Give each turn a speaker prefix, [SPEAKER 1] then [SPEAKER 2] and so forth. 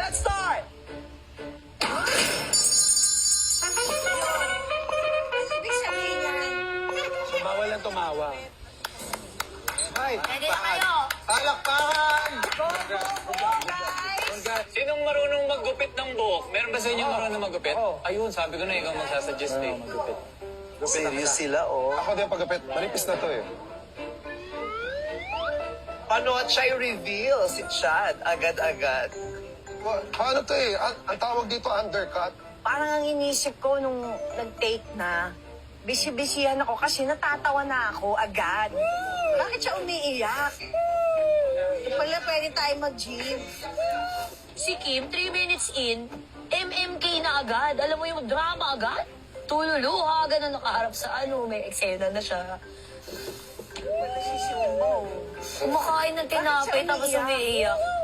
[SPEAKER 1] Let's start!
[SPEAKER 2] Ibig sabihin yan.
[SPEAKER 3] So, bawal lang tumawa. Ay,
[SPEAKER 2] Ready na kayo?
[SPEAKER 3] palakpakan!
[SPEAKER 4] Sinong marunong maggupit ng buhok? Meron ba sa inyo marunong maggupit?
[SPEAKER 3] Oo.
[SPEAKER 4] Ayun, sabi ko na ikaw magsasuggest eh.
[SPEAKER 1] Serious sila, oh.
[SPEAKER 3] Ako din pagkapit. Manipis na to eh.
[SPEAKER 1] Paano siya i-reveal si Chad agad-agad?
[SPEAKER 3] Paano to eh? Ang tawag dito undercut.
[SPEAKER 2] Parang ang inisip ko nung nag-take na, busy-busyhan ako kasi natatawa na ako agad. Bakit siya umiiyak? Pala pwede tayo mag-gym.
[SPEAKER 5] Si Kim, 3 minutes in, MMK na agad. Alam mo yung drama agad? Tululuha, ganun nakaharap sa may eksena na siya.
[SPEAKER 2] Wala si Sumbo.
[SPEAKER 5] Kumakain ng tinapay
[SPEAKER 2] Bakit siya
[SPEAKER 5] tapos
[SPEAKER 2] umiiyak?
[SPEAKER 5] umiiyak.